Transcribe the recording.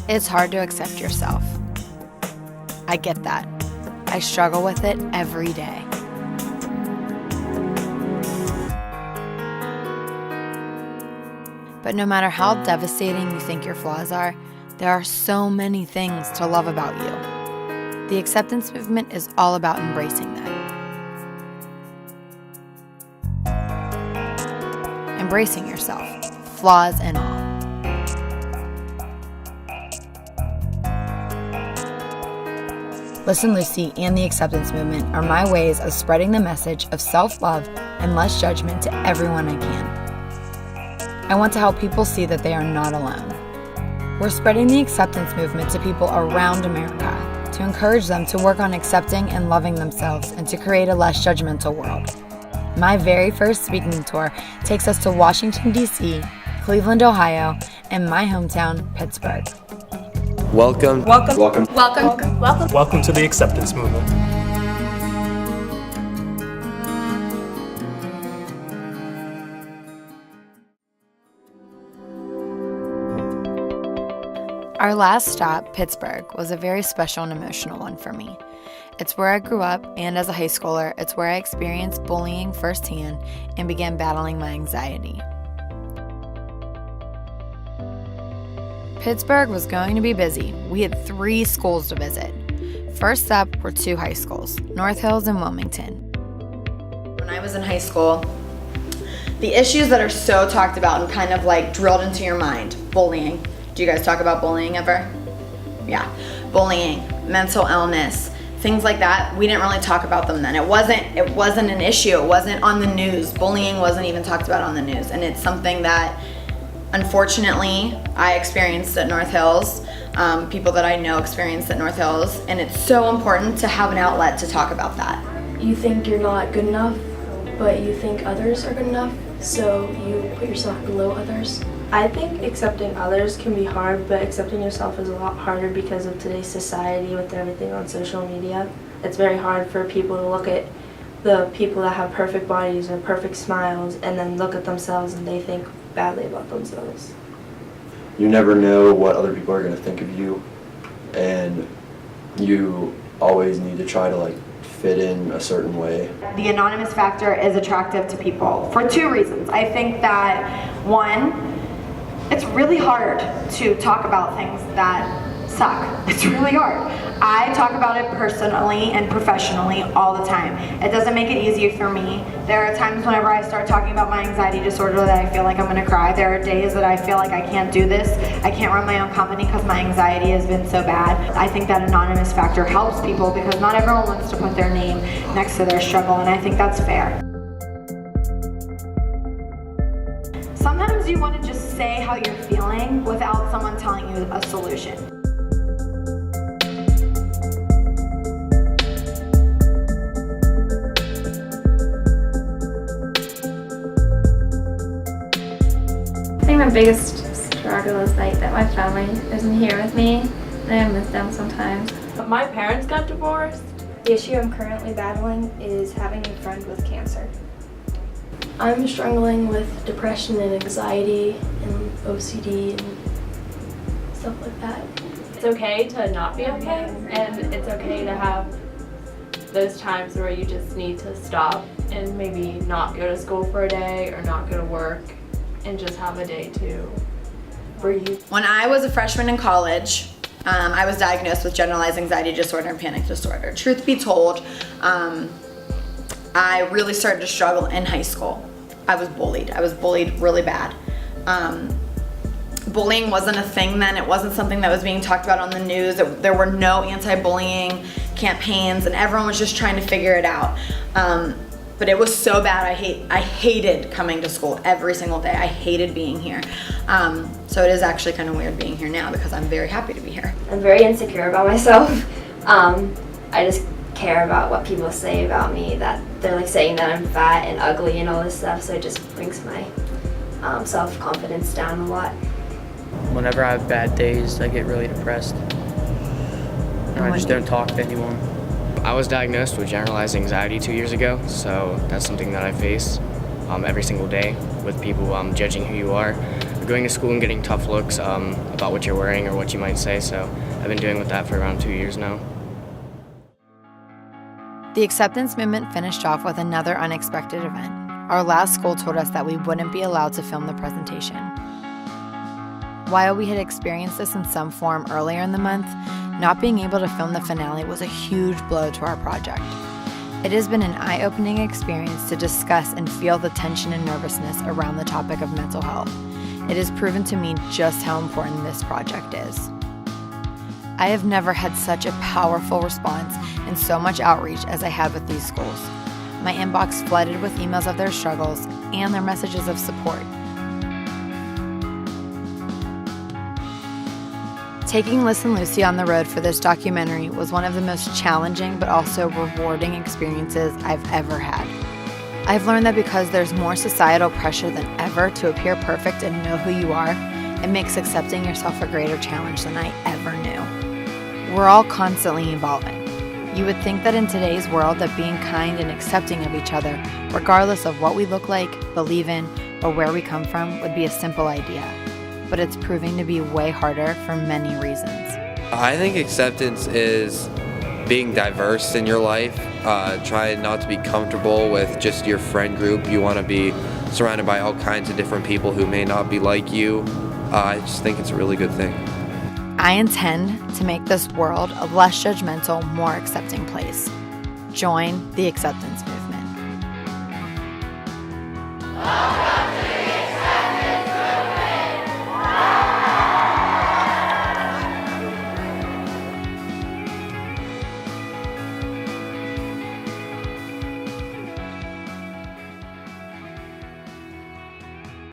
It's hard to accept yourself. I get that. I struggle with it every day. But no matter how devastating you think your flaws are, there are so many things to love about you. The acceptance movement is all about embracing that. Embracing yourself, flaws and all. Listen Lucy and the acceptance movement are my ways of spreading the message of self-love and less judgment to everyone I can. I want to help people see that they are not alone. We're spreading the acceptance movement to people around America to encourage them to work on accepting and loving themselves and to create a less judgmental world. My very first speaking tour takes us to Washington, D.C., Cleveland, Ohio, and my hometown, Pittsburgh. Welcome to the acceptance movement. Our last stop, Pittsburgh, was a very special and emotional one for me. It's where I grew up, and as a high schooler, it's where I experienced bullying firsthand and began battling my anxiety. Pittsburgh was going to be busy. We had 3 schools to visit. First up were 2 high schools, North Hills and Wilmington. When I was in high school, the issues that are so talked about and kind of like drilled into your mind, bullying. Do you guys talk about bullying ever? Yeah, bullying, mental illness, things like that. We didn't really talk about them then. It wasn't an issue. It wasn't on the news. Bullying wasn't even talked about on the news, and it's something that unfortunately, I experienced at North Hills. People that I know experienced at North Hills, and it's so important to have an outlet to talk about that. You think you're not good enough, but you think others are good enough, so you put yourself below others. I think accepting others can be hard, but accepting yourself is a lot harder because of today's society with everything on social media. It's very hard for people to look at the people that have perfect bodies or perfect smiles and then look at themselves and they think badly about themselves. You never know what other people are going to think of you, and you always need to try to fit in a certain way. The anonymous factor is attractive to people for 2 reasons. I think that 1, it's really hard to talk about things that suck. It's really hard. I talk about it personally and professionally all the time. It doesn't make it easier for me. There are times whenever I start talking about my anxiety disorder that I feel like I'm gonna cry. There are days that I feel like I can't do this. I can't run my own company because my anxiety has been so bad. I think that anonymous factor helps people because not everyone wants to put their name next to their struggle, and I think that's fair. Sometimes you want to just say how you're feeling without someone telling you a solution. I think my biggest struggle is that my family isn't here with me, and I miss them sometimes. My parents got divorced. The issue I'm currently battling is having a friend with cancer. I'm struggling with depression and anxiety and OCD and stuff like that. It's okay to not be okay, and it's okay to have those times where you just need to stop and maybe not go to school for a day or not go to work and just have a day to breathe. When I was a freshman in college, I was diagnosed with generalized anxiety disorder and panic disorder. Truth be told, I really started to struggle in high school. I was bullied really bad. Bullying wasn't a thing then. It wasn't something that was being talked about on the news. There were no anti-bullying campaigns, and everyone was just trying to figure it out. But it was so bad. I hated coming to school every single day. I hated being here. So it is actually kind of weird being here now because I'm very happy to be here. I'm very insecure about myself. I just care about what people say about me, that they're saying that I'm fat and ugly and all this stuff, so it just brings my self-confidence down a lot. Whenever I have bad days, I get really depressed. And I just don't talk to anyone. I was diagnosed with generalized anxiety 2 years ago, so that's something that I face every single day with people judging who you are going to school and getting tough looks about what you're wearing or what you might say. So I've been doing with that for around 2 years now. The acceptance movement finished off with another unexpected event. Our last school told us that we wouldn't be allowed to film the presentation. While we had experienced this in some form earlier in the month, not being able to film the finale was a huge blow to our project. It has been an eye-opening experience to discuss and feel the tension and nervousness around the topic of mental health. It has proven to me just how important this project is. I have never had such a powerful response and so much outreach as I had with these schools. My inbox flooded with emails of their struggles and their messages of support. Taking Listen Lucy on the road for this documentary was one of the most challenging but also rewarding experiences I've ever had. I've learned that because there's more societal pressure than ever to appear perfect and know who you are, it makes accepting yourself a greater challenge than I ever knew. We're all constantly evolving. You would think that in today's world that being kind and accepting of each other, regardless of what we look like, believe in, or where we come from, would be a simple idea. But it's proving to be way harder for many reasons. I think acceptance is being diverse in your life. Try not to be comfortable with just your friend group. You want to be surrounded by all kinds of different people who may not be like you. I just think it's a really good thing. I intend to make this world a less judgmental, more accepting place. Join the acceptance movement.